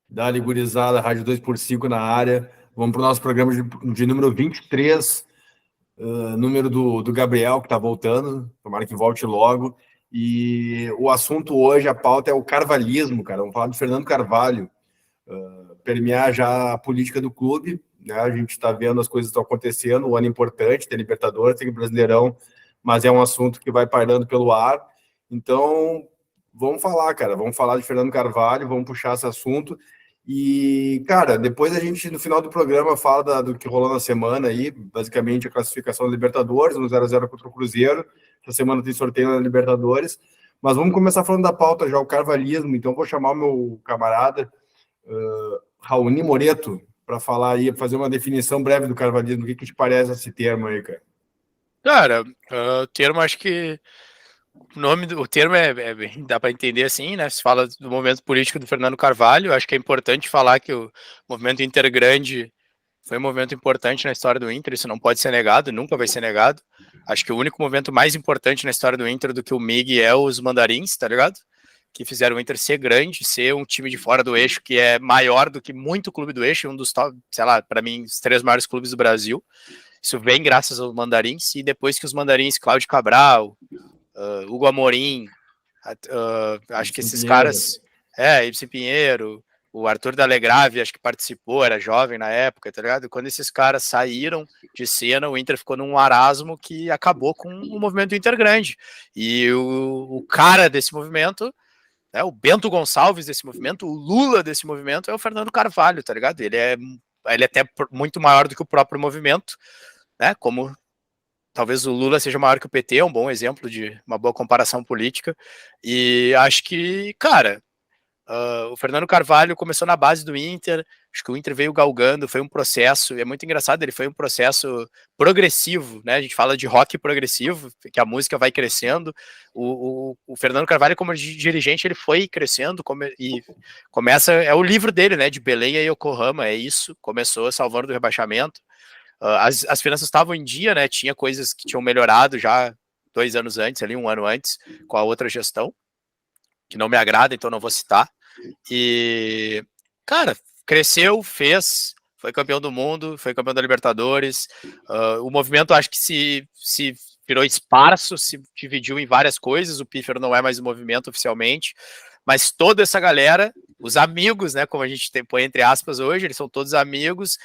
Dali gurizada, Rádio 2x5 na área. Vamos para o nosso programa de número 23, número do Gabriel, que está voltando. Tomara que volte logo. E o assunto hoje, a pauta é o carvalhismo, cara. Vamos falar do Fernando Carvalho, permear já a política do clube, né? A gente está vendo as coisas estão acontecendo, um ano importante, tem Libertadores, tem Brasileirão, mas é um assunto que vai pairando pelo ar. Então, vamos falar, cara. Vamos falar de Fernando Carvalho, vamos puxar esse assunto. E, cara, depois a gente, no final do programa, fala do que rolou na semana aí, basicamente a classificação da Libertadores, no 0x0 contra o Cruzeiro. Essa semana tem sorteio na Libertadores. Mas vamos começar falando da pauta já, o carvalhismo. Então, vou chamar o meu camarada, Raoni Moreto, para falar aí, fazer uma definição breve do carvalhismo. O que te parece esse termo aí, cara? Cara, o termo, acho que o termo dá para entender assim, né? Se fala do movimento político do Fernando Carvalho, acho que é importante falar que o movimento Intergrande foi um movimento importante na história do Inter, isso não pode ser negado, nunca vai ser negado. Acho que o único movimento mais importante na história do Inter do que o MIG é os Mandarins, tá ligado? Que fizeram o Inter ser grande, ser um time de fora do eixo, que é maior do que muito clube do eixo, um dos top, sei lá, para mim, os 3 maiores clubes do Brasil. Isso vem graças aos Mandarins, e depois que os Mandarins, Cláudio Cabral, Hugo Amorim, acho que esses caras, Ibsen Pinheiro, o Arthur D'Alegrave, acho que participou, era jovem na época, tá ligado? Quando esses caras saíram de cena, o Inter ficou num marasmo que acabou com o movimento Intergrande. E o cara desse movimento, né, o Bento Gonçalves desse movimento, o Lula desse movimento é o Fernando Carvalho, tá ligado? Ele é até muito maior do que o próprio movimento, né? Como talvez o Lula seja maior que o PT, é um bom exemplo de uma boa comparação política. E acho que, cara, o Fernando Carvalho começou na base do Inter, acho que o Inter veio galgando, foi um processo, é muito engraçado, ele foi um processo progressivo, né? A gente fala de rock progressivo, que a música vai crescendo. O Fernando Carvalho, como dirigente, ele foi crescendo e começa, é o livro dele, né? De Belém a Yokohama, é isso, começou salvando do rebaixamento. As finanças estavam em dia, né? Tinha coisas que tinham melhorado já 2 anos antes, ali 1 ano antes, com a outra gestão, que não me agrada, então não vou citar. E, cara, cresceu, foi campeão do mundo, foi campeão da Libertadores. O movimento, acho que se virou esparso, se dividiu em várias coisas. O Pífero não é mais um movimento oficialmente, mas toda essa galera, os amigos, né, como a gente põe entre aspas hoje, eles são todos amigos.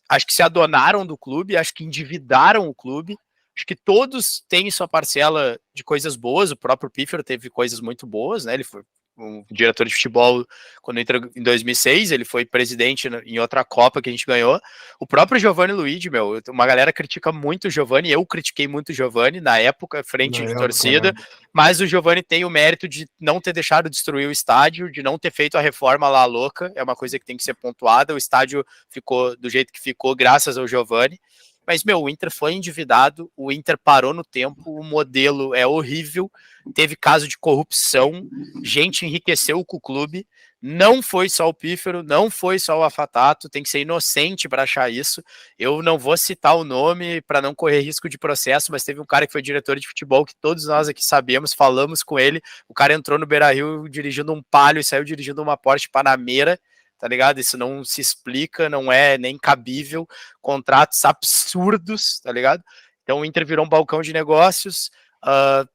Acho que se adonaram do clube, acho que endividaram o clube. Acho que todos têm sua parcela de coisas boas. O próprio Pífero teve coisas muito boas, né? Ele foi um diretor de futebol quando entrou em 2006, ele foi presidente em outra Copa que a gente ganhou. O próprio Giovanni Luigi, uma galera critica muito o Giovanni, eu critiquei muito o Giovanni na época, frente de torcida, mas o Giovanni tem o mérito de não ter deixado destruir o estádio, de não ter feito a reforma lá louca, é uma coisa que tem que ser pontuada, o estádio ficou do jeito que ficou graças ao Giovanni. Mas, o Inter foi endividado, o Inter parou no tempo, o modelo é horrível, teve caso de corrupção, gente enriqueceu com o clube, não foi só o Pífero, não foi só o Afatato, tem que ser inocente para achar isso. Eu não vou citar o nome para não correr risco de processo, mas teve um cara que foi diretor de futebol que todos nós aqui sabemos, falamos com ele, o cara entrou no Beira-Rio dirigindo um Palio e saiu dirigindo uma Porsche Panamera, tá ligado? Isso não se explica, não é nem cabível, contratos absurdos, tá ligado? Então o Inter virou um balcão de negócios,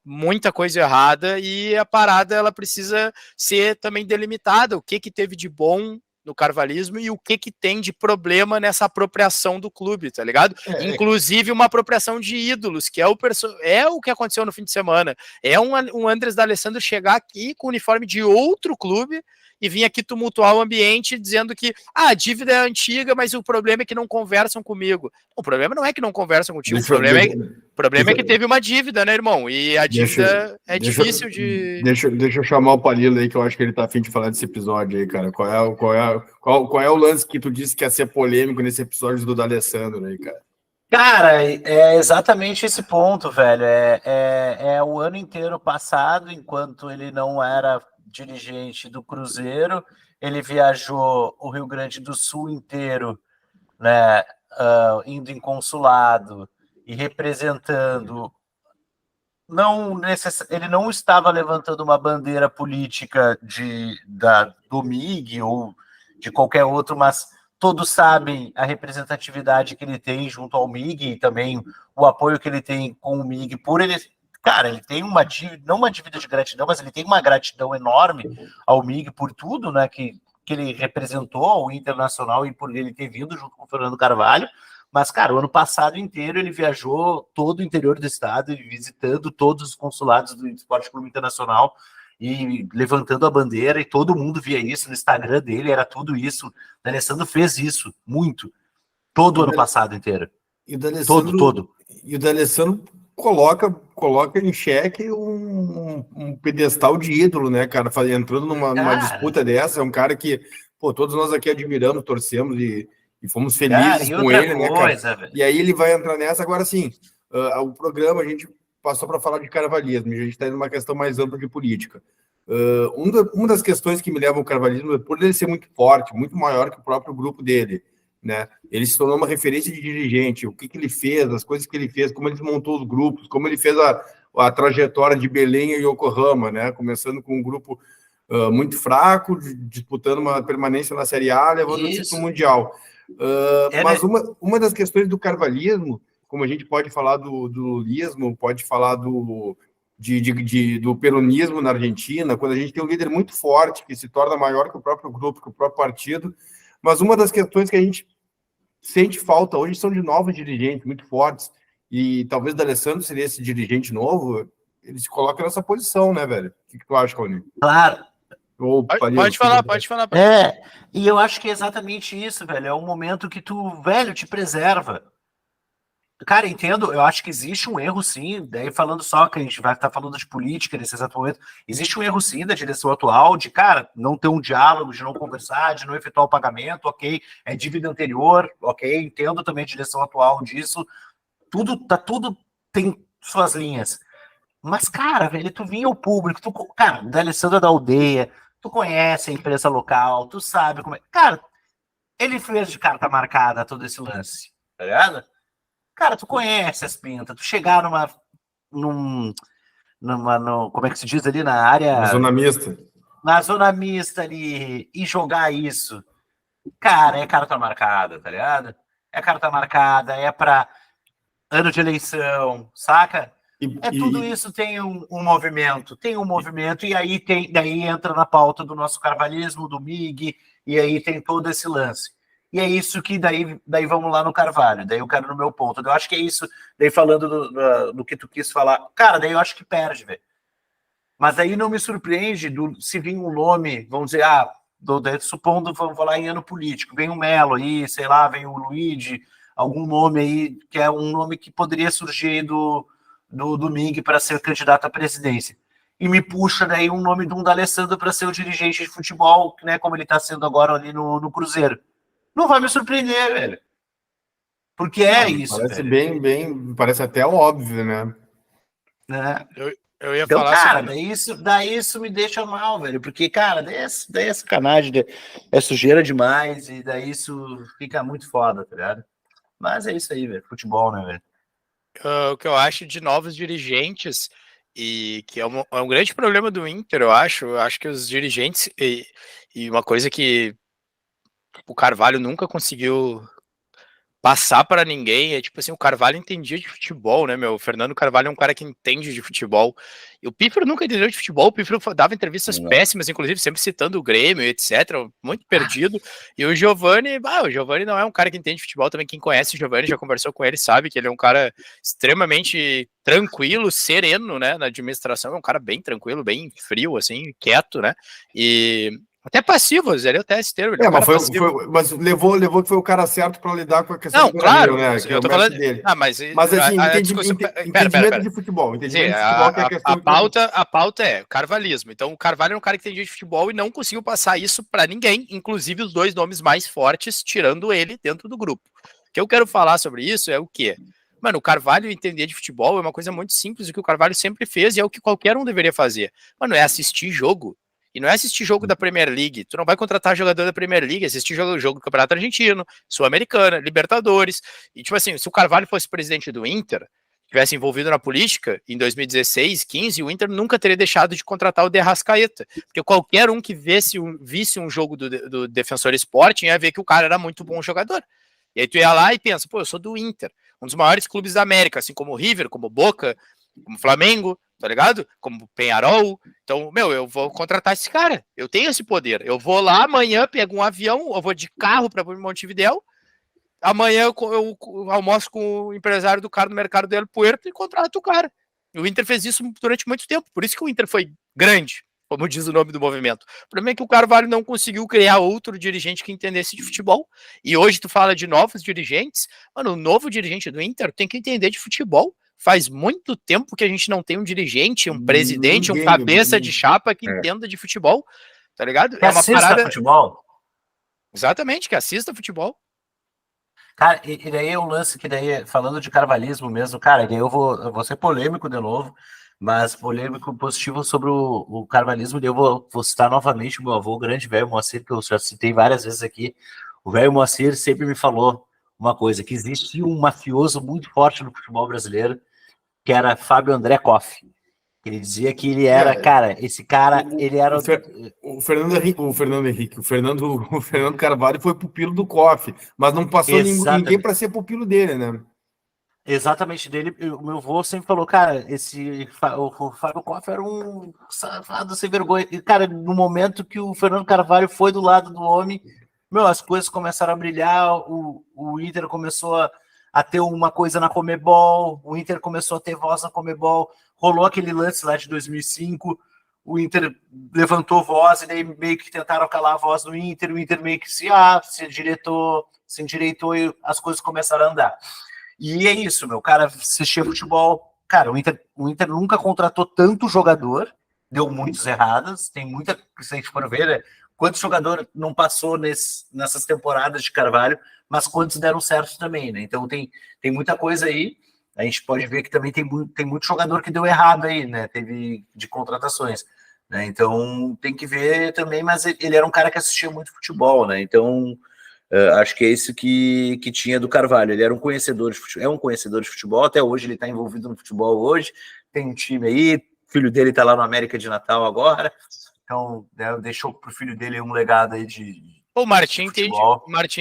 muita coisa errada, e a parada ela precisa ser também delimitada, o que teve de bom no carvalhismo e o que tem de problema nessa apropriação do clube, tá ligado? Inclusive uma apropriação de ídolos, que é o que aconteceu no fim de semana. É um Andrés D'Alessandro chegar aqui com o uniforme de outro clube e vir aqui tumultuar o ambiente dizendo que a dívida é antiga, mas o problema é que não conversam comigo. O problema não é que não conversam contigo, o problema é que teve uma dívida, né, irmão? E a dívida é difícil de... Deixa eu chamar o Palilo aí, que eu acho que ele tá afim de falar desse episódio aí, cara. Qual é o lance que tu disse que ia ser polêmico nesse episódio do D'Alessandro aí, cara? Cara, é exatamente esse ponto, velho. É o ano inteiro passado, enquanto ele não era dirigente do Cruzeiro, ele viajou o Rio Grande do Sul inteiro, né, indo em consulado e representando. Ele não estava levantando uma bandeira política do MIG ou de qualquer outro, mas todos sabem a representatividade que ele tem junto ao MIG e também o apoio que ele tem com o MIG por ele. Cara, ele tem uma dívida, não uma dívida de gratidão, mas ele tem uma gratidão enorme ao MIG por tudo, né, que ele representou ao Internacional e por ele ter vindo junto com o Fernando Carvalho. Mas, cara, o ano passado inteiro ele viajou todo o interior do estado, visitando todos os consulados do Esporte Clube Internacional e levantando a bandeira, e todo mundo via isso no Instagram dele, era tudo isso. O D'Alessandro fez isso, muito, todo o ano passado inteiro. E o D'Alessandro, todo. E o D'Alessandro coloca em xeque um pedestal de ídolo, né, cara? Entrando numa disputa dessa, é um cara que, pô, todos nós aqui admiramos, torcemos e fomos felizes com ele, né, cara? Velho. E aí ele vai entrar nessa. Agora, sim, o programa, a gente passou para falar de carvalhismo, a gente está indo numa questão mais ampla de política. Uma das questões que me levam ao carvalhismo é por ele ser muito forte, muito maior que o próprio grupo dele, né? Ele se tornou uma referência de dirigente, o que ele fez, as coisas que ele fez, como ele desmontou os grupos, como ele fez a trajetória de Belém e Yokohama, né? Começando com um grupo muito fraco, disputando uma permanência na Série A, levando o título mundial. Mas uma das questões do carvalhismo, como a gente pode falar do lulismo, pode falar do peronismo na Argentina, quando a gente tem um líder muito forte, que se torna maior que o próprio grupo, que o próprio partido. Mas uma das questões que a gente sente falta hoje são de novos dirigentes muito fortes, e talvez o D'Alessandro seria esse dirigente novo. Ele se coloca nessa posição, né, velho? O que tu acha, Raoni? Claro. Pode falar. E eu acho que é exatamente isso, velho. É um momento que tu, velho, te preserva. Cara, entendo, eu acho que existe um erro, sim, daí falando só que a gente vai estar falando de política nesse exato momento, existe um erro, sim, da direção atual, de, cara, não ter um diálogo, de não conversar, de não efetuar o pagamento, ok, é dívida anterior, ok, entendo também a direção atual disso, tudo tem suas linhas. Mas, cara, velho, tu vinha ao público, cara, da Alessandra da Aldeia, tu conhece a imprensa local, tu sabe como é. Cara, ele fez de carta marcada todo esse lance, tá ligado? Cara, tu conhece as pintas, tu chegar como é que se diz ali, na área... Na zona mista. Na zona mista ali, e jogar isso. Cara, é carta marcada, tá ligado? É carta marcada, é pra ano de eleição, saca? Tudo isso tem um movimento, e aí daí entra na pauta do nosso carvalhismo, do MIG, e aí tem todo esse lance. E é isso que daí vamos lá no Carvalho, daí eu quero no meu ponto. Eu acho que é isso, daí falando do que tu quis falar, cara, daí eu acho que perde, velho. Mas aí não me surpreende se vir um nome, vamos dizer, supondo, vamos falar em ano político, vem o Melo aí, sei lá, vem o Luigi, algum nome aí, que é um nome que poderia surgir aí do MIG para ser candidato à presidência. E me puxa daí um nome de um D'Alessandro para ser o dirigente de futebol, né, como ele está sendo agora ali no Cruzeiro. Não vai me surpreender, velho. Porque isso. Parece velho. Parece até óbvio, né? Eu ia falar cara, daí isso me deixa mal, velho. Porque, cara, daí é sacanagem, é sujeira demais, e daí isso fica muito foda, tá ligado? Mas é isso aí, velho. Futebol, né, velho? O que eu acho de novos dirigentes, e que é um grande problema do Inter, eu acho que os dirigentes, e uma coisa que o Carvalho nunca conseguiu passar para ninguém, é tipo assim, o Carvalho entendia de futebol, né, meu? O Fernando Carvalho é um cara que entende de futebol. E o Pífero nunca entendeu de futebol, o Pífero dava entrevistas péssimas, inclusive sempre citando o Grêmio, etc, muito perdido. E o Giovani não é um cara que entende de futebol também. Quem conhece o Giovani, já conversou com ele, sabe que ele é um cara extremamente tranquilo, sereno, né, na administração, é um cara bem tranquilo, bem frio, assim, quieto, né, e até passivos, ele até esse termo. Mas levou que foi o cara certo para lidar com a questão do Brasil, né? Que eu tô falando dele. Mas assim, entendimento de futebol. A pauta é carvalhismo. Então, o Carvalho é um cara que entendia de futebol e não conseguiu passar isso para ninguém, inclusive os dois nomes mais fortes, tirando ele dentro do grupo. O que eu quero falar sobre isso é o quê? Mano, o Carvalho entender de futebol é uma coisa muito simples, o que o Carvalho sempre fez e é o que qualquer um deveria fazer. Mano, é assistir jogo. E não é assistir jogo da Premier League. Tu não vai contratar jogador da Premier League, assistir jogo do Campeonato Argentino, Sul-Americana, Libertadores. E, tipo assim, se o Carvalho fosse presidente do Inter, tivesse envolvido na política, em 2016, 15, o Inter nunca teria deixado de contratar o De Arrascaeta, porque qualquer um que visse um jogo do Defensor Sporting ia ver que o cara era muito bom jogador. E aí tu ia lá e pensa, pô, eu sou do Inter, um dos maiores clubes da América, assim como o River, como o Boca, como o Flamengo, tá ligado? Como o Peñarol. Então, eu vou contratar esse cara, eu tenho esse poder. Eu vou lá amanhã, pego um avião, eu vou de carro para Montevidéu, amanhã eu almoço com o empresário do cara no mercado do El Puerto e contrato o cara. O Inter fez isso durante muito tempo, por isso que o Inter foi grande, como diz o nome do movimento. O problema é que o Carvalho não conseguiu criar outro dirigente que entendesse de futebol. E hoje tu fala de novos dirigentes. Mano, o novo dirigente do Inter tem que entender de futebol. Faz muito tempo que a gente não tem um dirigente, um presidente, um cabeça de chapa que entenda de futebol, tá ligado? Que assista futebol. Exatamente, que assista futebol. Cara, e daí é um lance que daí, falando de carvalhismo mesmo, cara, daí eu vou ser polêmico de novo, mas polêmico positivo sobre o carvalhismo, daí eu vou citar novamente o meu avô, o grande velho Moacir, que eu já citei várias vezes aqui. O velho Moacir sempre me falou uma coisa, que existia um mafioso muito forte no futebol brasileiro, que era Fábio André Koff. Ele dizia que ele era, cara, esse cara, ele era... O Fernando Carvalho foi pupilo do Koff, mas não passou ninguém para ser pupilo dele, né? Exatamente, dele, o meu avô sempre falou, cara, o Fábio Koff era um safado sem vergonha. E, cara, no momento que o Fernando Carvalho foi do lado do homem, as coisas começaram a brilhar, o Inter começou a ter uma coisa na Conmebol, o Inter começou a ter voz na Conmebol, rolou aquele lance lá de 2005, o Inter levantou voz e daí meio que tentaram calar a voz do Inter, o Inter meio que se endireitou e as coisas começaram a andar. E é isso, cara, assistia futebol, cara, o Inter nunca contratou tanto jogador, deu muitos erradas, tem muita, se a gente for ver, né, quantos jogadores não passou nessas temporadas de Carvalho, mas quantos deram certo também, né? Então tem muita coisa aí. A gente pode ver que também tem muito jogador que deu errado aí, né? Teve de contratações, né? Então tem que ver também, mas ele era um cara que assistia muito futebol, né? Então acho que é isso que tinha do Carvalho. Ele era um conhecedor de futebol, é um conhecedor de futebol, até hoje ele está envolvido no futebol hoje, tem um time aí, o filho dele está lá no América de Natal agora, então deixou para o filho dele um legado aí de o Martim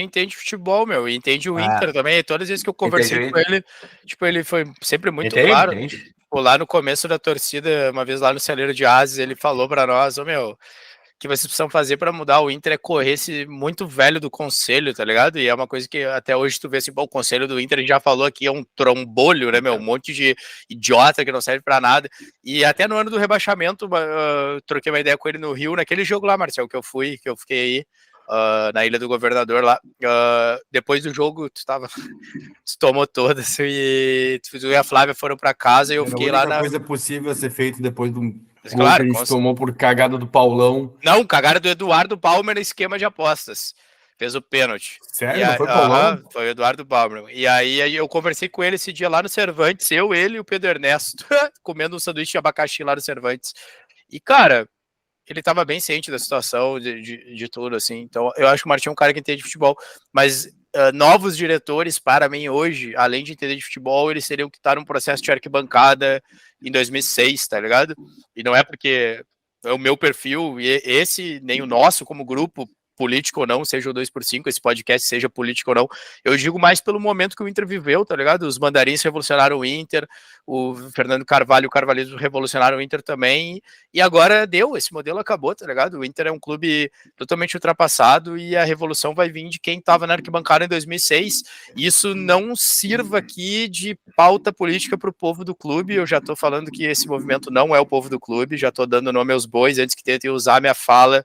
entende futebol, e entende o Inter também. Todas as vezes que eu conversei com ele, tipo, ele foi sempre muito claro. Tipo, lá no começo da torcida, uma vez lá no Celeiro de Ases, ele falou para nós, que vocês precisam fazer para mudar o Inter é correr esse muito velho do conselho, tá ligado? E é uma coisa que até hoje tu vê assim, o conselho do Inter, a gente já falou aqui, é um trombolho, né, um monte de idiota que não serve para nada. E até no ano do rebaixamento, troquei uma ideia com ele no Rio, naquele jogo lá, Marcelo, que eu fiquei aí, na Ilha do Governador lá, depois do jogo tu tomou todas e tu e a Flávia foram para casa e eu fiquei lá na... coisa possível a ser feita depois do gol que a gente tomou por cagada do Paulão. Não, cagada do Eduardo Palmer no esquema de apostas. Fez o pênalti. Sério? Não foi o Paulão? Foi o Eduardo Palmer. E aí eu conversei com ele esse dia lá no Cervantes, ele e o Pedro Ernesto, comendo um sanduíche de abacaxi lá no Cervantes. E, cara, ele estava bem ciente da situação, de tudo, assim. Então, eu acho que o Martim é um cara que entende de futebol. Mas novos diretores, para mim, hoje, além de entender de futebol, eles teriam que estar num processo de arquibancada em 2006, tá ligado? E não é porque é o meu perfil, e esse, nem o nosso como grupo, político ou não, seja o 2x5, esse podcast seja político ou não, eu digo mais pelo momento que o Inter viveu, tá ligado? Os mandarins revolucionaram o Inter, o Fernando Carvalho e o carvalhismo revolucionaram o Inter também, e agora esse modelo acabou, tá ligado? O Inter é um clube totalmente ultrapassado e a revolução vai vir de quem estava na arquibancada em 2006, isso não sirva aqui de pauta política para o povo do clube, eu já tô falando que esse movimento não é o povo do clube, já tô dando nome aos bois antes que tentem usar minha fala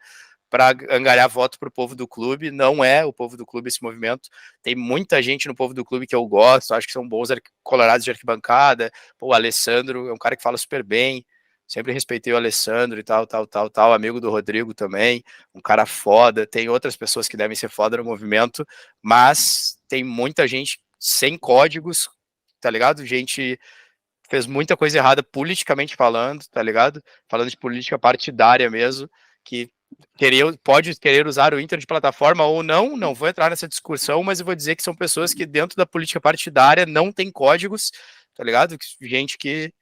para angariar voto para o povo do clube. Não é o povo do clube esse movimento. Tem muita gente no povo do clube que eu gosto, acho que são bons colorados de arquibancada. O Alessandro é um cara que fala super bem, sempre respeitei o Alessandro e tal, amigo do Rodrigo também, um cara foda. Tem outras pessoas que devem ser foda no movimento, mas tem muita gente sem códigos, tá ligado? Gente fez muita coisa errada politicamente falando, tá ligado? Falando de política partidária mesmo, que pode querer usar o Inter de plataforma ou não vou entrar nessa discussão, mas eu vou dizer que são pessoas que dentro da política partidária não tem códigos, tá ligado? Gente que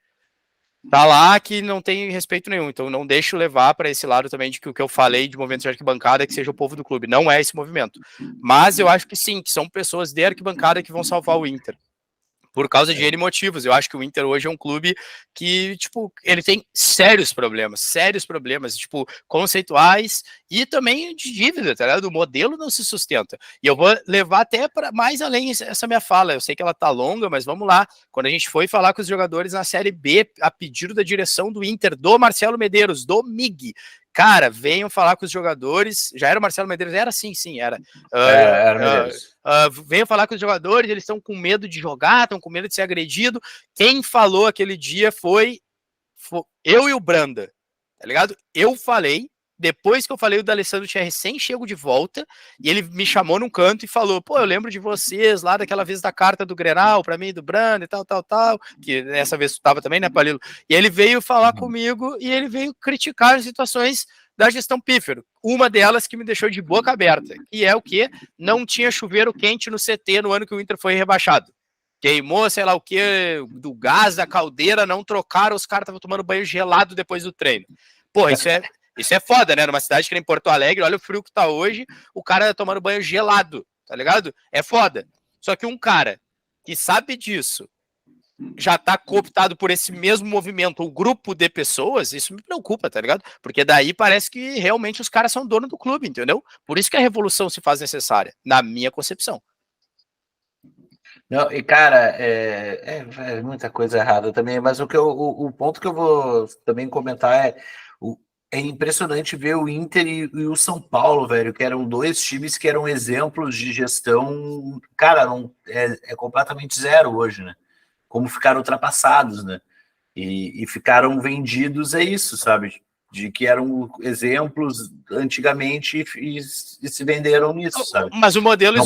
tá lá que não tem respeito nenhum, então não deixo levar para esse lado também de que o que eu falei de movimento de arquibancada é que seja o povo do clube, não é esse movimento, mas eu acho que sim, que são pessoas de arquibancada que vão salvar o Inter, por causa de N motivos. Eu acho que o Inter hoje é um clube que, tipo, ele tem sérios problemas, tipo, conceituais e também de dívida, tá ligado? O modelo não se sustenta. E eu vou levar até para mais além essa minha fala. Eu sei que ela tá longa, mas vamos lá. Quando a gente foi falar com os jogadores na Série B, a pedido da direção do Inter, do Marcelo Medeiros, do MIG, cara, venham falar com os jogadores. Já era o Marcelo Medeiros? Era sim, era. Era Medeiros. Venham falar com os jogadores, eles estão com medo de jogar, estão com medo de ser agredido. Quem falou aquele dia foi eu e o Branda, tá ligado? Eu falei, depois que eu falei, o D'Alessandro tinha recém chego de volta, e ele me chamou num canto e falou, pô, eu lembro de vocês lá daquela vez da carta do Grenal, pra mim e do Branda e tal, que dessa vez tu tava também, né, Palilo? E ele veio falar comigo e ele veio criticar as situações da gestão pífero. Uma delas que me deixou de boca aberta, que é o que? Não tinha chuveiro quente no CT no ano que o Inter foi rebaixado. Queimou, sei lá o que, do gás, da caldeira, não trocaram, os caras estavam tomando banho gelado depois do treino. Porra, isso é foda, né? Numa cidade que nem Porto Alegre, olha o frio que tá hoje, o cara tomando banho gelado, tá ligado? É foda. Só que um cara que sabe disso, já tá cooptado por esse mesmo movimento, o grupo de pessoas, isso me preocupa, tá ligado? Porque daí parece que realmente os caras são dono do clube, entendeu? Por isso que a revolução se faz necessária, na minha concepção. Não, e cara, é muita coisa errada também, mas o ponto que eu vou também comentar é impressionante ver o Inter e o São Paulo, velho, que eram dois times que eram exemplos de gestão, cara, é completamente zero hoje, né? Como ficaram ultrapassados, né? E ficaram vendidos a isso, sabe? De que eram exemplos antigamente e se venderam nisso, sabe? Mas o modelo não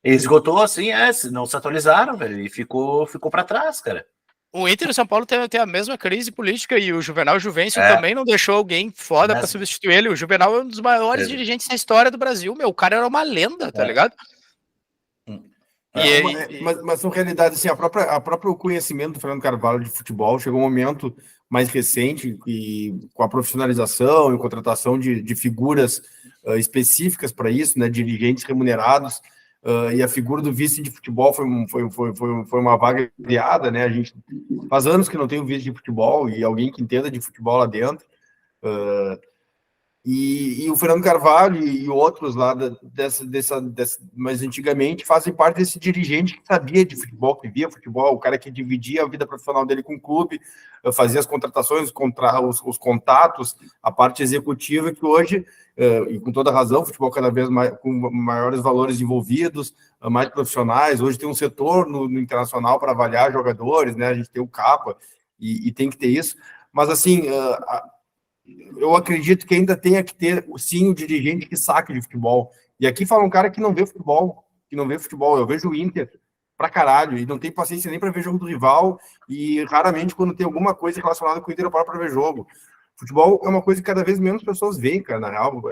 esgotou, assim, não se atualizaram, velho, e ficou para trás, cara. O Inter e o São Paulo tem a mesma crise política e o Juvenal Juvencio também não deixou alguém foda para substituir ele. O Juvenal é um dos maiores dirigentes da história do Brasil, meu. O cara era uma lenda, tá ligado? Mas são realidades assim, a próprio conhecimento do Fernando Carvalho de futebol chegou um momento mais recente e com a profissionalização e contratação de figuras específicas para isso, né, dirigentes remunerados, e a figura do vice de futebol foi uma vaga criada, né? A gente faz anos que não tem um vice de futebol e alguém que entenda de futebol lá dentro. E o Fernando Carvalho e outros lá mais antigamente fazem parte desse dirigente que sabia de futebol, que via futebol, o cara que dividia a vida profissional dele com o clube, fazia as contratações, os contatos, a parte executiva, que hoje, e com toda razão, o futebol cada vez mais com maiores valores envolvidos, mais profissionais. Hoje tem um setor no internacional para avaliar jogadores, né? A gente tem o CAPA e tem que ter isso, mas assim, eu acredito que ainda tenha que ter, sim, o dirigente que saque de futebol. E aqui fala um cara que não vê futebol, Eu vejo o Inter pra caralho e não tem paciência nem para ver jogo do rival e raramente quando tem alguma coisa relacionada com o Inter eu paro para ver jogo. Futebol é uma coisa que cada vez menos pessoas veem, cara, na real.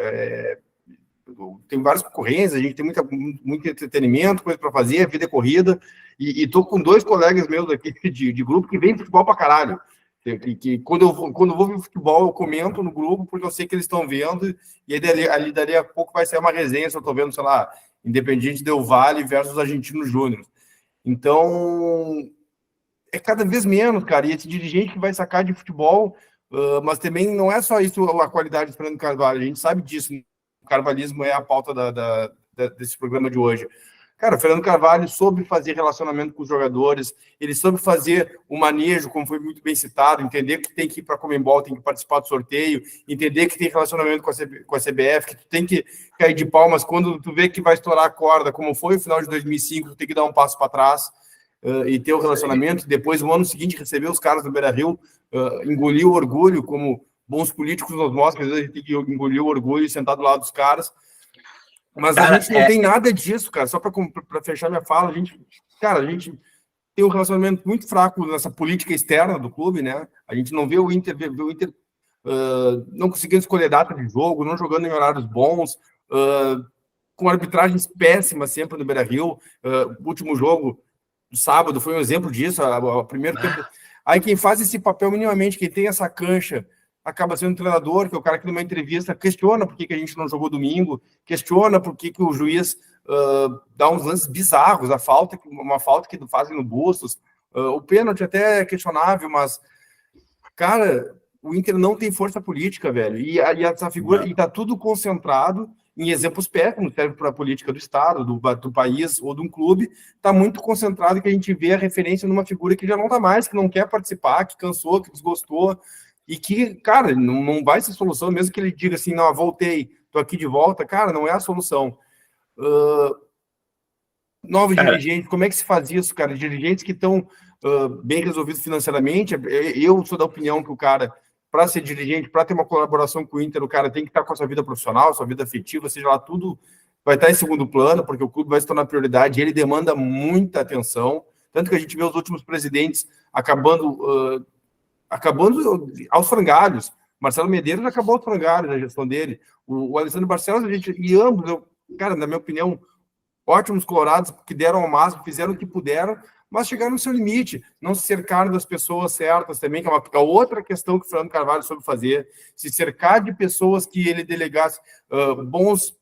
Tem várias concorrências, a gente tem muito entretenimento, coisa para fazer, a vida é corrida, e tô com dois colegas meus aqui de grupo que veem futebol pra caralho. Que quando eu vou ver futebol, eu comento no grupo, porque eu sei que eles estão vendo, e aí dali a pouco vai ser uma resenha se eu estou vendo, sei lá, Independiente Del Valle versus Argentinos Júnior. Então, é cada vez menos, cara, e esse dirigente que vai sacar de futebol, mas também não é só isso a qualidade do Fernando Carvalho, a gente sabe disso, o carvalhismo é a pauta desse programa de hoje. Cara, o Fernando Carvalho soube fazer relacionamento com os jogadores, ele soube fazer o manejo, como foi muito bem citado, entender que tem que ir para a Conmebol, tem que participar do sorteio, entender que tem relacionamento com a CBF, que tu tem que cair de palmas quando tu vê que vai estourar a corda, como foi o final de 2005, tu tem que dar um passo para trás e ter o relacionamento, depois no ano seguinte receber os caras do Beira-Rio, engolir o orgulho, como bons políticos nos mostram, às vezes a gente tem que engolir o orgulho e sentar do lado dos caras. Mas cara, a gente não tem nada disso, cara. Só para fechar minha fala, a gente tem um relacionamento muito fraco nessa política externa do clube, né? A gente não vê o Inter, não conseguindo escolher data de jogo, não jogando em horários bons, com arbitragens péssimas sempre no Beira-Rio. O último jogo sábado foi um exemplo disso, o primeiro tempo. Aí quem faz esse papel minimamente, quem tem essa cancha, acaba sendo um treinador, que é o cara que numa entrevista questiona por que a gente não jogou domingo, questiona por que o juiz dá uns lances bizarros, uma falta que fazem no Bustos, o pênalti até é questionável, mas, cara, o Inter não tem força política, velho, e essa figura, e tá tudo concentrado em exemplos péssimos, serve para a política do Estado, do país ou de um clube, está muito concentrado que a gente vê a referência numa figura que já não está mais, que não quer participar, que cansou, que desgostou, e que, cara, não vai ser solução, mesmo que ele diga assim, não, voltei, tô aqui de volta, cara, não é a solução. Novos dirigentes, como é que se faz isso, cara? Dirigentes que estão bem resolvidos financeiramente, eu sou da opinião que o cara, para ser dirigente, para ter uma colaboração com o Inter, o cara tem que estar com a sua vida profissional, sua vida afetiva, seja lá, tudo vai estar em segundo plano, porque o clube vai se tornar prioridade, ele demanda muita atenção, tanto que a gente vê os últimos presidentes acabando aos frangalhos. Marcelo Medeiros acabou aos frangalhos na gestão dele, o Alessandro Barcelos, e ambos, cara, na minha opinião, ótimos colorados, que deram ao máximo, fizeram o que puderam, mas chegaram no seu limite, não se cercaram das pessoas certas também, que é uma outra questão que o Fernando Carvalho soube fazer, se cercar de pessoas que ele delegasse bons,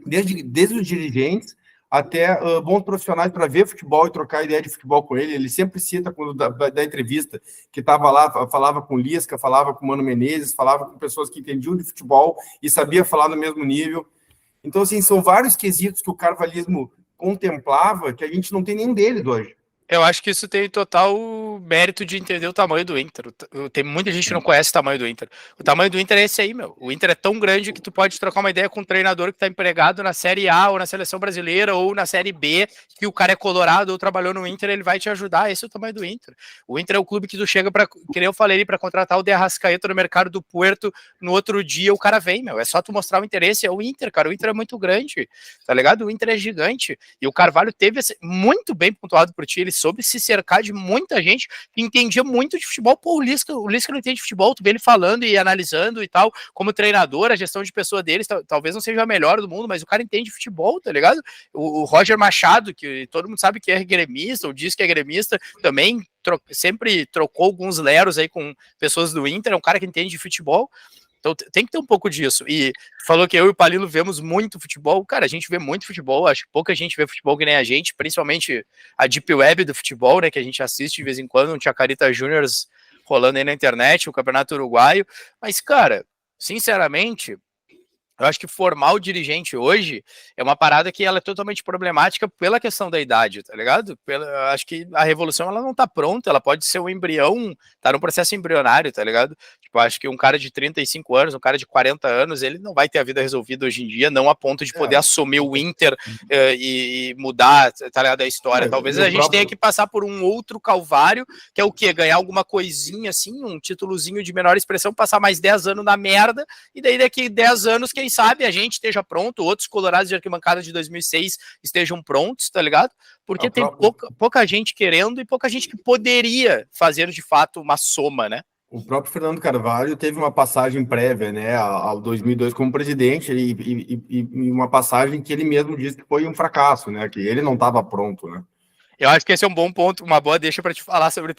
desde os dirigentes até bons profissionais para ver futebol e trocar ideia de futebol com ele. Ele sempre cita, quando da entrevista, que estava lá, falava com Lisca, falava com Mano Menezes, falava com pessoas que entendiam de futebol e sabia falar no mesmo nível. Então, assim, são vários quesitos que o carvalhismo contemplava que a gente não tem nenhum deles hoje. Eu acho que isso tem total mérito de entender o tamanho do Inter. Tem muita gente que não conhece o tamanho do Inter. O tamanho do Inter é esse aí, meu. O Inter é tão grande que tu pode trocar uma ideia com um treinador que tá empregado na Série A ou na Seleção Brasileira ou na Série B, que o cara é colorado ou trabalhou no Inter, ele vai te ajudar. Esse é o tamanho do Inter. O Inter é o clube que tu chega para, que nem eu falei ali, para contratar o De Arrascaeta no mercado do Puerto, no outro dia o cara vem, meu. É só tu mostrar o interesse. É o Inter, cara. O Inter é muito grande, tá ligado? O Inter é gigante. E o Carvalho teve muito bem pontuado por ti. Ele soube se cercar de muita gente que entendia muito de futebol. Pô, o Lisca não entende de futebol, tu vê ele falando e analisando e tal, como treinador, a gestão de pessoa deles talvez não seja a melhor do mundo, mas o cara entende de futebol, tá ligado? O Roger Machado, que todo mundo sabe que é gremista, ou diz que é gremista, também sempre trocou alguns leros aí com pessoas do Inter, é um cara que entende de futebol. Então tem que ter um pouco disso. E falou que eu e o Palilo vemos muito futebol. Cara, a gente vê muito futebol. Acho que pouca gente vê futebol que nem a gente, principalmente a Deep Web do futebol, né? Que a gente assiste de vez em quando, um Chacarita Juniors rolando aí na internet, o Campeonato Uruguaio. Mas, cara, sinceramente, eu acho que formar o dirigente hoje é uma parada que ela é totalmente problemática pela questão da idade, tá ligado? Acho que a revolução ela não tá pronta, ela pode ser um embrião, tá num processo embrionário, tá ligado? Tipo, acho que um cara de 35 anos, um cara de 40 anos, ele não vai ter a vida resolvida hoje em dia, não a ponto de poder assumir o Inter e mudar, tá ligado, a história. Talvez a gente tenha que passar por um outro calvário, que é o quê? Ganhar alguma coisinha assim, um títulozinho de menor expressão, passar mais 10 anos na merda, e daí daqui 10 anos, quem sabe a gente esteja pronto, outros colorados de arquibancada de 2006 estejam prontos, tá ligado? Porque tem pouca gente querendo e pouca gente que poderia fazer de fato uma soma, né? O próprio Fernando Carvalho teve uma passagem prévia, né, ao 2002 como presidente e uma passagem que ele mesmo disse que foi um fracasso, né, que ele não estava pronto, né. Eu acho que esse é um bom ponto, uma boa deixa para te falar sobre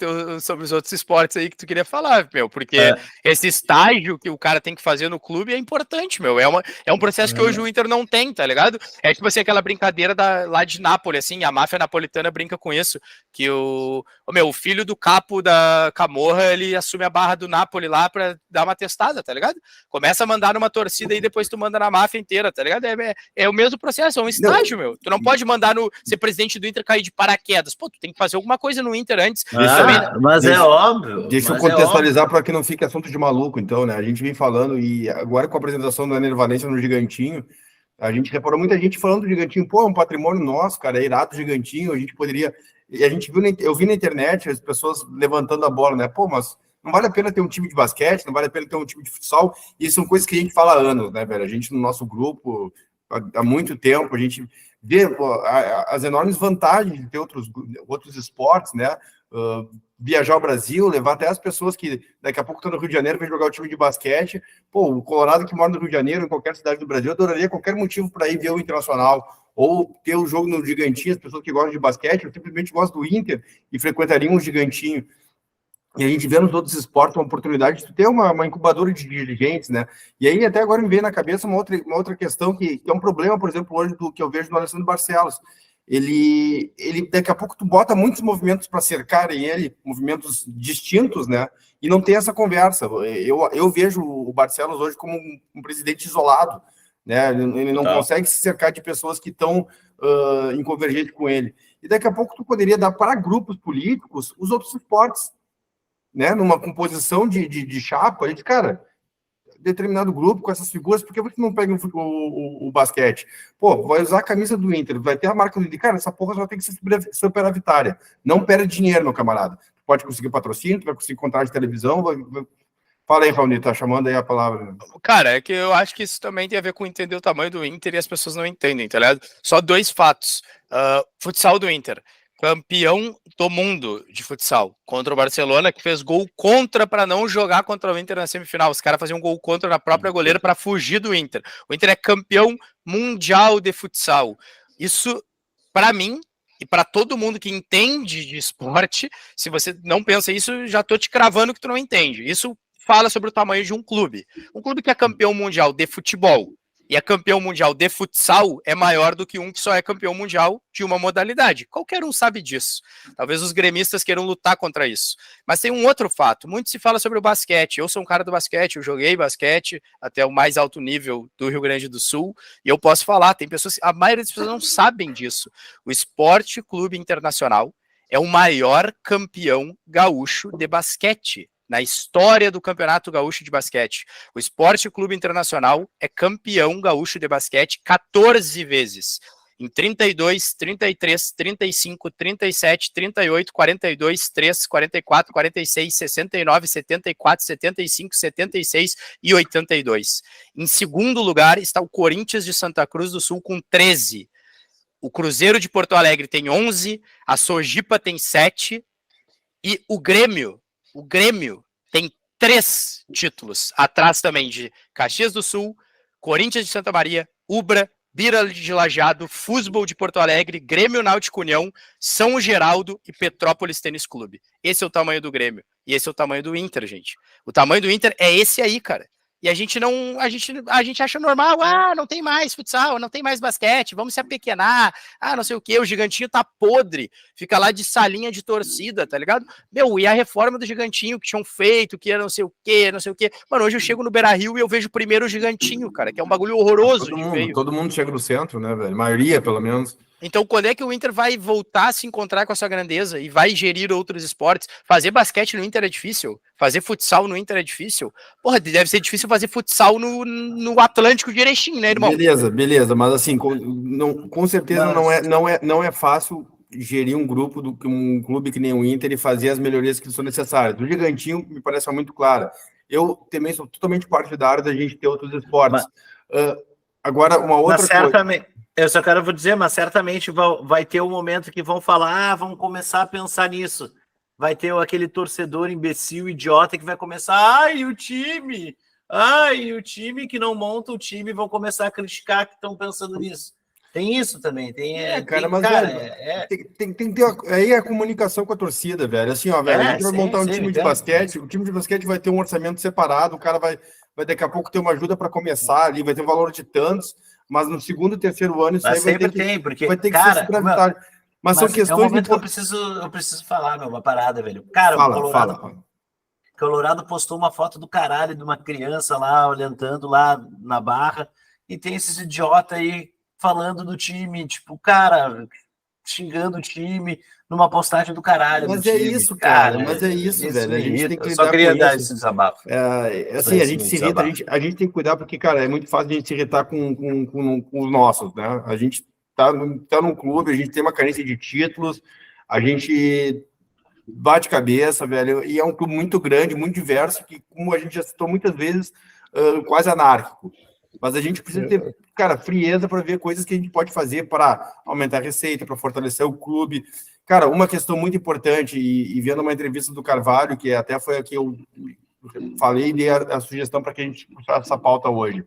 os outros esportes aí que tu queria falar, meu, porque esse estágio que o cara tem que fazer no clube é importante, meu, é um processo que hoje o Inter não tem, tá ligado? É tipo assim, aquela brincadeira lá de Nápoles, assim, a máfia napolitana brinca com isso, que o filho do capo da Camorra, ele assume a barra do Napoli lá pra dar uma testada, tá ligado? Começa a mandar numa torcida e depois tu manda na máfia inteira, tá ligado? É o mesmo processo, é um estágio, meu. Tu não pode mandar ser presidente do Inter cair de paraquedas. Pô, tu tem que fazer alguma coisa no Inter antes. Mas é óbvio. Deixa eu contextualizar para que não fique assunto de maluco, então, né? A gente vem falando, e agora com a apresentação da Enervalência no Gigantinho, a gente reparou muita gente falando do Gigantinho, pô, é um patrimônio nosso, cara, é irado o Gigantinho, a gente poderia... E a gente viu, eu vi na internet as pessoas levantando a bola, né? Pô, mas não vale a pena ter um time de basquete, não vale a pena ter um time de futsal, e são coisas que a gente fala há anos, né, velho? A gente, no nosso grupo, há muito tempo, a gente vê as enormes vantagens de ter outros esportes, né? Viajar ao Brasil, levar até as pessoas que daqui a pouco estão no Rio de Janeiro, vêm jogar o time de basquete. Pô, o Colorado que mora no Rio de Janeiro, em qualquer cidade do Brasil, adoraria qualquer motivo para ir ver o Internacional ou ter o jogo no Gigantinho, as pessoas que gostam de basquete, eu simplesmente gosto do Inter e frequentariam um Gigantinho. E a gente vê nos outros esportes uma oportunidade de ter uma incubadora de dirigentes, né? E aí até agora me veio na cabeça uma outra questão que é um problema, por exemplo, hoje que eu vejo no Alessandro Barcelos. Ele daqui a pouco tu bota muitos movimentos para cercarem ele, movimentos distintos, né? E não tem essa conversa. Eu vejo o Barcelos hoje como um presidente isolado, né? Ele não consegue se cercar de pessoas que estão em convergência com ele. E daqui a pouco tu poderia dar para grupos políticos os outros esportes, né, numa composição de chapa, a gente, cara, determinado grupo com essas figuras, por que você não pega o basquete? Pô, vai usar a camisa do Inter, vai ter a marca do Inter, cara, essa porra só tem que ser superavitária. Não perde dinheiro, meu camarada. Tu pode conseguir patrocínio, tu vai conseguir contrato de televisão, Fala aí, Raoni, tá chamando aí a palavra. Cara, é que eu acho que isso também tem a ver com entender o tamanho do Inter e as pessoas não entendem, tá ligado? Só 2 fatos. Futsal do Inter. Campeão do mundo de futsal contra o Barcelona, que fez gol contra para não jogar contra o Inter na semifinal. Os caras faziam um gol contra na própria goleira para fugir do Inter. O Inter é campeão mundial de futsal. Isso, para mim, e para todo mundo que entende de esporte, se você não pensa isso, já tô te cravando que tu não entende. Isso fala sobre o tamanho de um clube. Um clube que é campeão mundial de futebol e é campeão mundial de futsal é maior do que um que só é campeão mundial de uma modalidade. Qualquer um sabe disso. Talvez os gremistas queiram lutar contra isso. Mas tem um outro fato. Muito se fala sobre o basquete. Eu sou um cara do basquete, eu joguei basquete até o mais alto nível do Rio Grande do Sul, e eu posso falar, tem pessoas, a maioria das pessoas não sabem disso. O Esporte Clube Internacional é o maior campeão gaúcho de basquete na história do Campeonato Gaúcho de Basquete. O Esporte Clube Internacional é campeão gaúcho de basquete 14 vezes. Em 32, 33, 35, 37, 38, 42, 3, 44, 46, 69, 74, 75, 76 e 82. Em segundo lugar está o Corinthians de Santa Cruz do Sul com 13. O Cruzeiro de Porto Alegre tem 11, a Sojipa tem 7 e o Grêmio tem 3 títulos, atrás também de Caxias do Sul, Corinthians de Santa Maria, Ubra, Bira de Lajeado, Fusbol de Porto Alegre, Grêmio Náutico União, São Geraldo e Petrópolis Tênis Clube. Esse é o tamanho do Grêmio e esse é o tamanho do Inter, gente. O tamanho do Inter é esse aí, cara. E a gente acha normal, não tem mais futsal, não tem mais basquete, vamos se apequenar, não sei o que, o Gigantinho tá podre, fica lá de salinha de torcida, tá ligado? Meu, e a reforma do Gigantinho que tinham feito, que era não sei o que. Mano, hoje eu chego no Beira-Rio e eu vejo primeiro o Gigantinho, cara, que é um bagulho horroroso todo mundo chega no centro, né, velho? A maioria, pelo menos. Então, quando é que o Inter vai voltar a se encontrar com a sua grandeza e vai gerir outros esportes? Fazer basquete no Inter é difícil? Fazer futsal no Inter é difícil? Porra, deve ser difícil fazer futsal no Atlântico de Erechim, né, irmão? Beleza, mas assim, com certeza não é fácil gerir um grupo um clube que nem o Inter e fazer as melhorias que são necessárias. O Gigantinho me parece muito claro. Eu também sou totalmente partidário da gente ter outros esportes. Agora, uma outra coisa... Eu só vou dizer, mas certamente vai ter um momento que vão falar, vamos começar a pensar nisso. Vai ter aquele torcedor imbecil, idiota, que vai começar, o time que não monta o time, vão começar a criticar que estão pensando nisso. Tem isso também, tem que ter aí a comunicação com a torcida, velho. Assim, ó, velho, a gente vai montar um time de basquete, o time de basquete vai ter um orçamento separado, o cara vai daqui a pouco ter uma ajuda para começar ali, vai ter um valor de tantos, mas no segundo e terceiro ano isso aí vai ter que ser superavitário. Mas são questões... É um momento que eu preciso falar, uma parada, velho. Cara, fala. Colorado postou uma foto do caralho de uma criança lá, orientando lá na Barra, e tem esses idiotas aí falando do time, tipo, cara, xingando o time numa postagem do caralho. Mas é time. Isso, cara. Mas é isso, velho. A gente tem que lidar só queria dar esse desabafo. Assim, a gente se irrita, a gente tem que cuidar, porque, cara, é muito fácil a gente se irritar com os nossos, né? A gente tá num clube, a gente tem uma carência de títulos, a gente bate cabeça, velho, e é um clube muito grande, muito diverso, que, como a gente já citou muitas vezes, quase anárquico. Mas a gente precisa ter, cara, frieza para ver coisas que a gente pode fazer para aumentar a receita, para fortalecer o clube. Cara, uma questão muito importante, e vendo uma entrevista do Carvalho, que até foi a que eu falei e dei a sugestão para que a gente puxasse essa pauta hoje.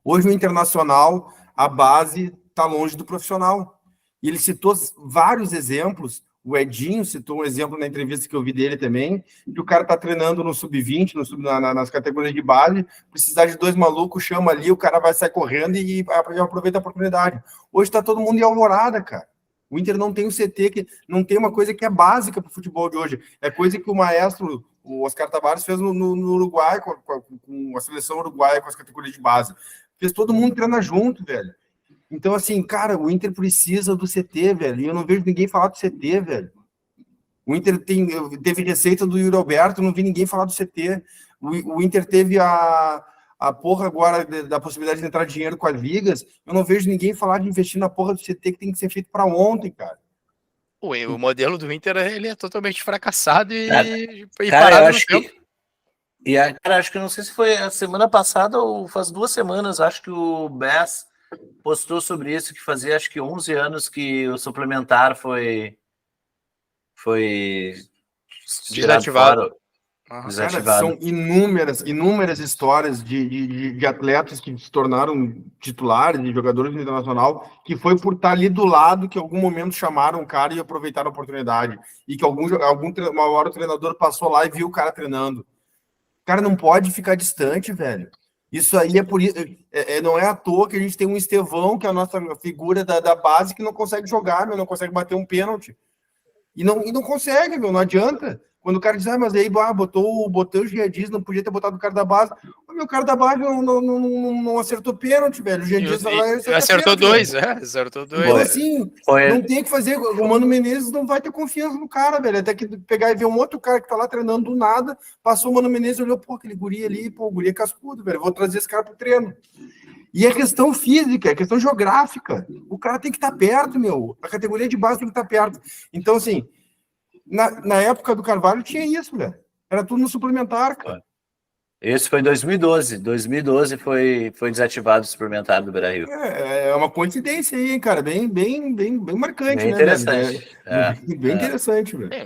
Hoje, no Internacional, a base tá longe do profissional. E ele citou vários exemplos. O Edinho citou um exemplo na entrevista que eu vi dele também, que o cara tá treinando no sub-20, nas categorias de base, precisar de 2 malucos, chama ali, o cara vai sair correndo e aproveita a oportunidade. Hoje tá todo mundo em Alvorada, cara. O Inter não tem um CT, que não tem uma coisa que é básica para o futebol de hoje. É coisa que o maestro, o Oscar Tavares, fez no Uruguai, com a seleção uruguaia, com as categorias de base. Fez todo mundo treinar junto, velho. Então, assim, cara, o Inter precisa do CT, velho. E eu não vejo ninguém falar do CT, velho. O Inter teve receita do Yuri Alberto, não vi ninguém falar do CT. O Inter teve a porra agora da possibilidade de entrar dinheiro com as ligas. Eu não vejo ninguém falar de investir na porra do CT, que tem que ser feito para ontem, cara. O modelo do Inter, ele é totalmente fracassado e cara, parado eu no acho tempo. Cara, acho que não sei se foi a semana passada ou faz 2 semanas, acho que o Bess postou sobre isso, que fazia acho que 11 anos que o suplementar foi Desativado. Cara, são inúmeras histórias de atletas que se tornaram titulares, de jogadores do internacional, que foi por estar ali do lado que em algum momento chamaram o cara e aproveitaram a oportunidade. E que uma hora o treinador passou lá e viu o cara treinando. O cara não pode ficar distante, velho. Isso aí é por isso. Não é à toa que a gente tem um Estevão, que é a nossa figura da base, que não consegue jogar, não consegue bater um pênalti. E não consegue, não adianta. Quando o cara diz, mas aí botou o Jean Dias, não podia ter botado o cara da base. O cara da base não acertou pênalti, velho. O Jean Dias acertou dois, acertou dois. Então, assim, não tem o que fazer. O Mano Menezes não vai ter confiança no cara, velho. Até que pegar e ver um outro cara que tá lá treinando do nada, passou o Mano Menezes e olhou, aquele guri ali, o guri é cascudo, velho. Vou trazer esse cara pro treino. E é questão física, é questão geográfica. O cara tem que estar perto, meu. A categoria de base tem que estar perto. Então, assim, na época do Carvalho tinha isso, velho. Era tudo no suplementar, cara. Esse foi em 2012. 2012 foi desativado o suplementar do Beira-Rio. É uma coincidência aí, cara. Bem marcante, bem né? Interessante. Bem interessante, velho.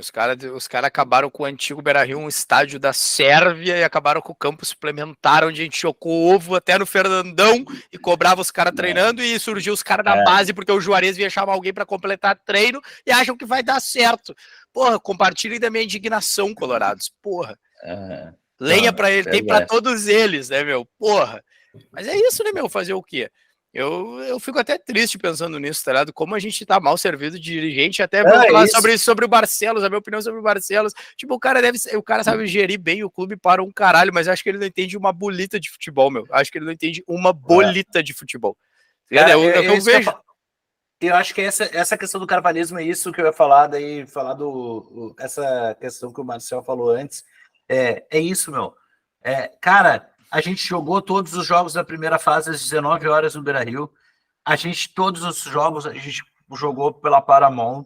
Os cara acabaram com o antigo Beira-Rio, um estádio da Sérvia, e acabaram com o campo suplementar, onde a gente chocou ovo até no Fernandão e cobrava os caras treinando, e surgiu os caras da base, porque o Juarez vinha chamar alguém para completar treino e acham que vai dar certo. Porra, compartilhem da minha indignação, colorados. Porra. Lenha pra ele, tem pra todos eles, né, meu? Porra. Mas é isso, né, meu? Fazer o quê? Eu fico até triste pensando nisso, tá ligado? Como a gente tá mal servido de dirigente, até falar sobre o Barcelos, a minha opinião sobre o Barcelos. Tipo, o cara sabe gerir bem o clube para um caralho, mas acho que ele não entende uma bolita de futebol, meu. Acho que ele não entende uma bolita de futebol. Cara, eu vejo. Eu acho que essa questão do carvalhismo é isso que eu ia falar, essa questão que o Marcel falou antes. É isso, meu. Cara, a gente jogou todos os jogos da primeira fase às 19 horas no Beira-Rio. Todos os jogos a gente jogou pela Paramount.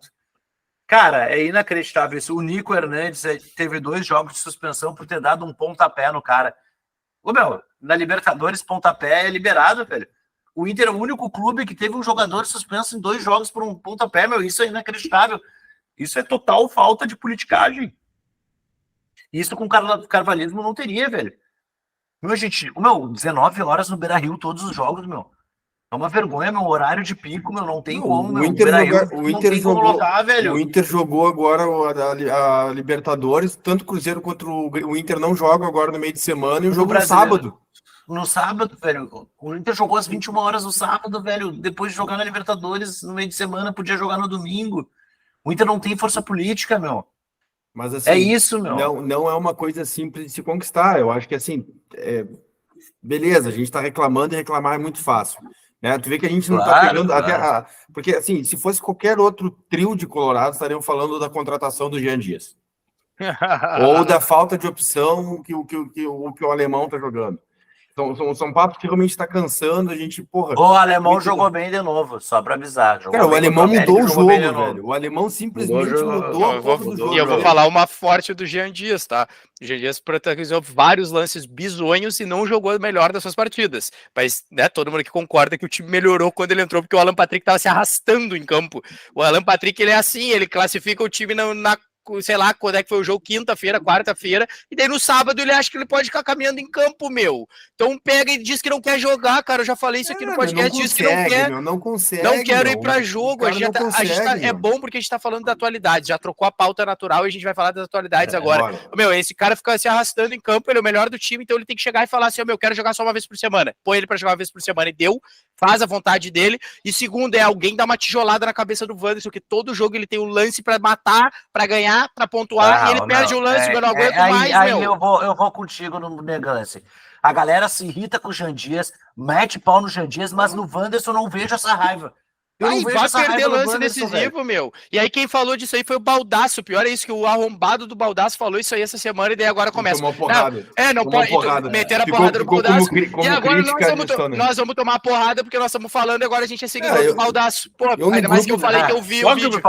Cara, é inacreditável isso. O Nico Hernandes teve 2 jogos de suspensão por ter dado um pontapé no cara. Na Libertadores, pontapé é liberado, velho. O Inter é o único clube que teve um jogador suspenso em 2 jogos por um pontapé, meu. Isso é inacreditável. Isso é total falta de politicagem. Isso com carvalhismo não teria, velho. Meu, gente, 19 horas no Beira-Rio todos os jogos, meu. É uma vergonha, meu. Horário de pico, meu. Não tem como, meu. O Inter jogou agora a Libertadores, tanto o Cruzeiro quanto o Inter não jogam agora no meio de semana, e o jogo no sábado. No sábado, velho. O Inter jogou às 21 horas no sábado, velho. Depois de jogar na Libertadores no meio de semana, podia jogar no domingo. O Inter não tem força política, meu. Mas assim, é isso, meu. Não é uma coisa simples de se conquistar. Eu acho que assim, beleza, a gente está reclamando, e reclamar é muito fácil. Né? Tu vê que a gente não está pegando. Porque assim, se fosse qualquer outro trio de Colorado, estariam falando da contratação do Jean Dias. Ou da falta de opção que o alemão está jogando. São papos que realmente está cansando, a gente, porra... O alemão jogou bem de novo, só para avisar. Cara, o alemão mudou o jogo, velho. O alemão simplesmente mudou a porra do jogo. E eu vou falar uma forte do Jean Dias, tá? O Jean Dias protagonizou vários lances bizonhos e não jogou melhor das suas partidas. Mas, né, todo mundo que concorda que o time melhorou quando ele entrou, porque o Alan Patrick tava se arrastando em campo. O Alan Patrick, ele é assim, ele classifica o time na sei lá, quando é que foi o jogo, quinta-feira, quarta-feira, e daí no sábado ele acha que ele pode ficar caminhando em campo, meu. Então pega e diz que não quer jogar, cara, eu já falei isso aqui no podcast, diz que não quer. Não consegue, não quero ir pra jogo, a gente consegue, é bom porque a gente tá falando da atualidade, já trocou a pauta natural e a gente vai falar das atualidades agora. Meu, esse cara fica se arrastando em campo, ele é o melhor do time, então ele tem que chegar e falar assim, eu quero jogar só uma vez por semana. Põe ele pra jogar uma vez por semana e deu, faz a vontade dele. E segundo, alguém dar uma tijolada na cabeça do Wanderson, que todo jogo ele tem um lance pra matar, pra ganhar, pra pontuar, e ele perde o lance, eu não aguento mais, aí meu. Eu vou contigo no negance. A galera se irrita com o Jean Dias, mete pau no Jean Dias, mas no Wanderson eu não vejo essa raiva. Vai perder lance decisivo, meu. E aí quem falou disso aí foi o Baldasso. O pior é isso, que o arrombado do Baldasso falou isso aí essa semana e daí agora começa. Tomou porrada. Não pode meter a porrada no Baldasso. E agora nós vamos tomar porrada porque nós estamos falando e agora a gente é seguidor do Baldasso. Pô, ainda mais que eu falei que eu vi o vídeo.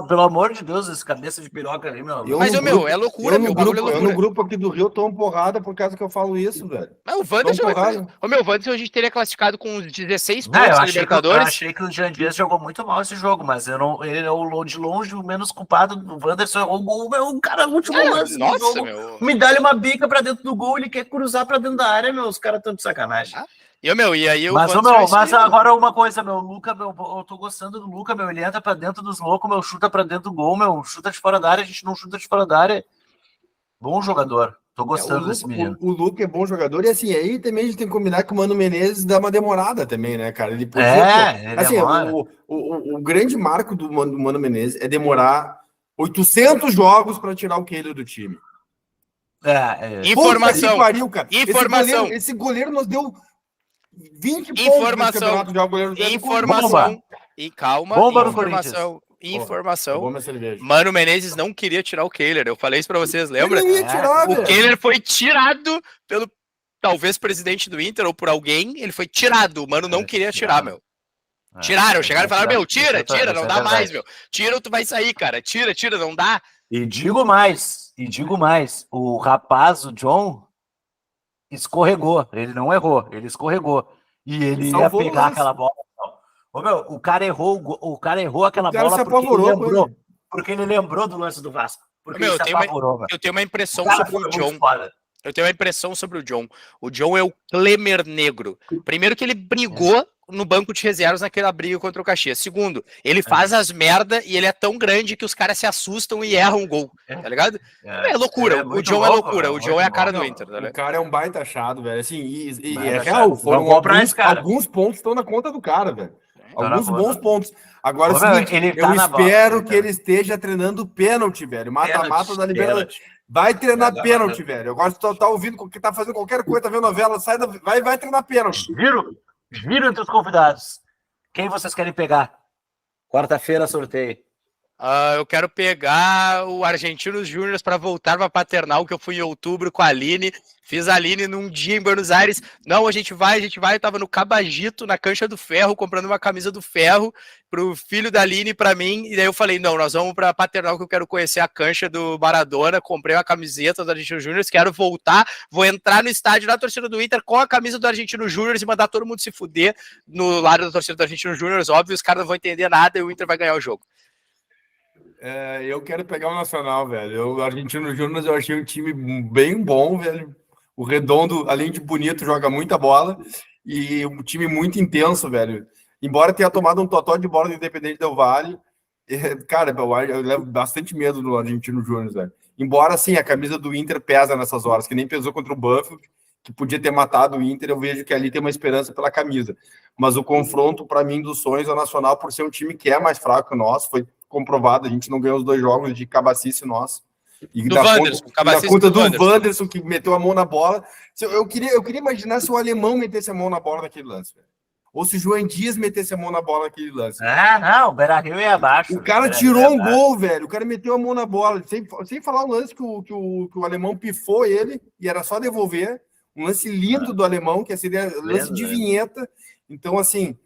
Pelo amor de Deus, esse cabeça de piroca ali, meu. Mas, meu, é loucura, meu. Eu no grupo aqui do Rio tomo porrada por causa que eu falo isso, velho. Mas o Wanderson, o Wanderson a gente teria classificado com 16 pontos na Libertadores. Eu achei que o Jean Dias jogou muito mal esse jogo, mas ele é de longe o menos culpado. Do Wanderson errou o gol, o cara, último lance do jogo. Meu. Me dá-lhe uma bica pra dentro do gol, ele quer cruzar pra dentro da área, meu. Os caras estão de sacanagem. E aí mas agora uma coisa, meu, o Luca, meu, eu tô gostando do Luca, meu, ele entra pra dentro dos loucos, meu, chuta pra dentro do gol, meu, chuta de fora da área, a gente não chuta de fora da área. Bom jogador. Tô gostando desse menino. O Luca é bom jogador e assim, aí também a gente tem que combinar que o Mano Menezes dá uma demorada também, né, cara? Ele podia, assim, o grande marco do Mano Menezes é demorar 800 jogos para tirar o Kehler do time. Informação. Pariu, cara. Informação. Esse goleiro nos deu 20 pontos no campeonato de goleiro. Informação. E calma. Bomba Informação. Mano Menezes não queria tirar o Kehler. Eu falei isso pra vocês, lembra? O Kehler foi tirado pelo talvez presidente do Inter ou por alguém. Ele foi tirado. O Mano não queria tirar, meu. Tiraram, chegaram e falaram, meu, tira, não dá mais, meu. Tira ou tu vai sair, cara. Tira, não dá. E digo mais, o rapaz, o John, escorregou. Ele não errou, ele escorregou. E ele ia pegar aquela bola. Ô, meu, o cara errou aquela bola porque ele lembrou do lance do Vasco. Porque meu, eu tenho uma impressão sobre o John. Eu tenho uma impressão sobre o John. O John é o Klemer negro. Primeiro que ele brigou no banco de reservas naquela briga contra o Caxias. Segundo, ele faz as merda e ele é tão grande que os caras se assustam e erram um gol, tá ligado? É loucura. O John é loucura. O John é a cara do Inter, tá ligado? O cara é um baita achado, velho. Assim, e é real. Foram alguns pontos estão na conta do cara, velho. Alguns bons pontos. Agora é o seguinte, eu espero que ele esteja treinando pênalti, velho. Mata-mata da Libertadores. Vai treinar pênalti, velho. Agora se tu tá ouvindo que tá fazendo qualquer coisa, tá vendo novela, vai treinar pênalti. Viram entre os convidados. Quem vocês querem pegar? Quarta-feira, sorteio. Eu quero pegar o Argentinos Júnior para voltar para Paternal, que eu fui em outubro com a Aline. Fiz a Aline num dia em Buenos Aires. Não, a gente vai. Eu tava no Cabagito, na Cancha do Ferro, comprando uma camisa do Ferro pro filho da Aline e pra mim. E daí eu falei, não, nós vamos pra Paternal, que eu quero conhecer a cancha do Maradona. Comprei uma camiseta do Argentino Júnior, quero voltar. Vou entrar no estádio da torcida do Inter com a camisa do Argentino Júnior e mandar todo mundo se fuder no lado da torcida do Argentino Júnior. Óbvio, os caras não vão entender nada e o Inter vai ganhar o jogo. Eu quero pegar o Nacional, velho. O Argentino Júnior eu achei um time bem bom, velho. O Redondo, além de bonito, joga muita bola. E um time muito intenso, velho. Embora tenha tomado um totó de bola do Independente Del Valle, cara, eu levo bastante medo do Argentino Júnior, velho. Embora, assim, a camisa do Inter pesa nessas horas, que nem pesou contra o Banfield, que podia ter matado o Inter, eu vejo que ali tem uma esperança pela camisa. Mas o confronto, para mim, dos sonhos é o Nacional, por ser um time que é mais fraco que o nosso, foi comprovado, a gente não ganhou os 2 jogos de cabacice nosso. E da conta do Wanderson, que meteu a mão na bola. Eu queria imaginar se o alemão metesse a mão na bola naquele lance, velho. Ou se o João Dias metesse a mão na bola naquele lance. Não, o Beira-Rio ia abaixo. O cara tirou um gol, velho. O cara meteu a mão na bola. Sem falar o lance que o alemão pifou ele e era só devolver. Um lance lindo do alemão, que seria lance de vinheta. Então, assim,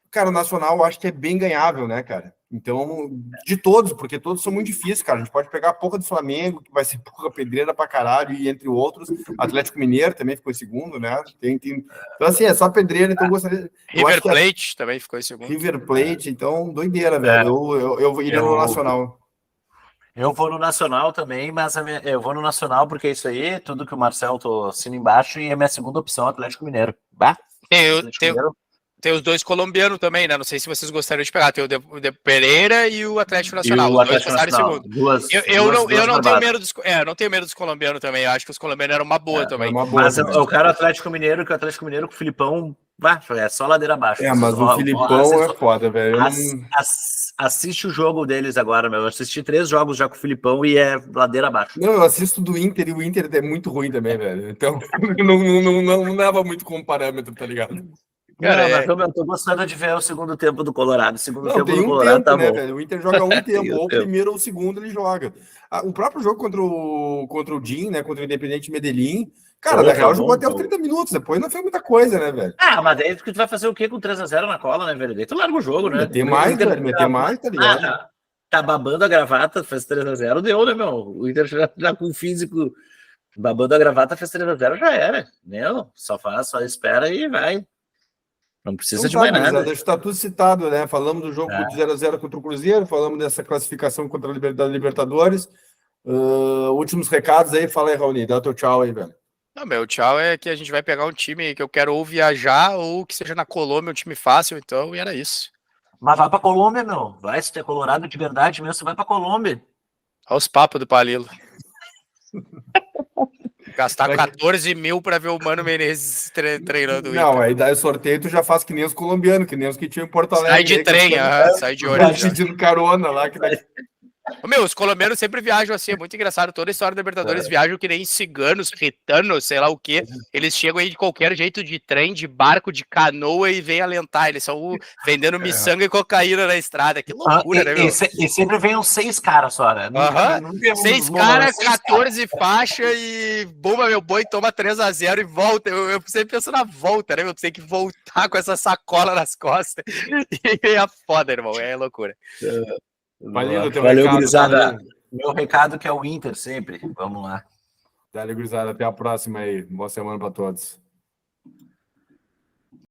cara, o Nacional eu acho que é bem ganhável, né, cara? Então, de todos, porque todos são muito difíceis, cara. A gente pode pegar a pouca do Flamengo, que vai ser pouca pedreira pra caralho, e entre outros. Atlético Mineiro também ficou em segundo, né? Então, assim, é só pedreira, então eu gostaria... River Plate também ficou em segundo. River Plate, então, doideira, velho. Eu iria no Nacional. Eu vou no Nacional também, mas eu vou no Nacional porque é isso aí, tudo que o Marcel tô assina embaixo, e a minha segunda opção é Atlético Mineiro. Bah, tem os dois colombianos também, né? Não sei se vocês gostariam de pegar. Tem o de Pereira e o Atlético Nacional. E o os dois Atlético passaram em Nacional. segundo. Eu não tenho medo não tenho medo dos colombianos também. Eu acho que os colombianos eram uma boa também. Uma boa mas também. eu quero o Atlético Mineiro, que o Atlético Mineiro com o Filipão, é só ladeira abaixo. Mas o Filipão é foda, velho. Assiste o jogo deles agora, meu. Eu assisti 3 jogos já com o Filipão e é ladeira abaixo. Não, eu assisto do Inter e o Inter é muito ruim também, velho. Então, não dava muito como parâmetro, tá ligado? Cara, mas eu tô gostando de ver o segundo tempo do Colorado. Tem um Colorado, tempo, né, bom. velho? O Inter joga um tempo, ou o primeiro ou o segundo ele joga. O próprio jogo contra o Jim, né? Contra o Independente Medellín. Cara, na real, jogou até os 30 minutos, depois não foi muita coisa, né, velho? Mas daí tu vai fazer o quê com 3-0 na cola, né, velho? Daí tu larga o jogo, né? Meter mais, tá ligado? Tá babando a gravata, fez 3-0, deu, né, meu? O Inter já com o físico babando a gravata, fez 3-0, já era. Não, só espera e vai. Não precisa de mais nada. Está tudo citado, né? Falamos do jogo de 0-0 contra o Cruzeiro, falamos dessa classificação contra a Libertadores. Últimos recados aí, fala aí, Raoni, dá teu tchau aí, velho. Não, meu tchau é que a gente vai pegar um time que eu quero ou viajar ou que seja na Colômbia, um time fácil, então, e era isso. Mas vai pra Colômbia, meu. Vai, se tu é colorado de verdade mesmo, você vai pra Colômbia. Olha os papos do Palilo. Gastar 14 mil pra ver o Mano Menezes treinando. Não, aí dá o sorteio, tu já faz que nem os colombianos, que nem os que tinham em Porto Alegre. Sai de trem, sai de ônibus. Pedindo carona lá. Os colombianos sempre viajam assim, é muito engraçado. Toda a história da Libertadores viajam que nem ciganos, gitanos, sei lá o quê. Eles chegam aí de qualquer jeito, de trem, de barco, de canoa e vêm alentar. Eles são vendendo miçanga e cocaína na estrada. Que loucura, né, meu? E sempre vem uns 6 caras só, né? 6 caras, 14 faixas e bomba meu boi, toma 3-0 e volta. Eu sempre penso na volta, né? Eu tenho que voltar com essa sacola nas costas. E é foda, irmão. É loucura. Valeu, gurizada. Meu recado que é o Inter sempre. Vamos lá. Valeu, gurizada. Até a próxima aí. Boa semana para todos.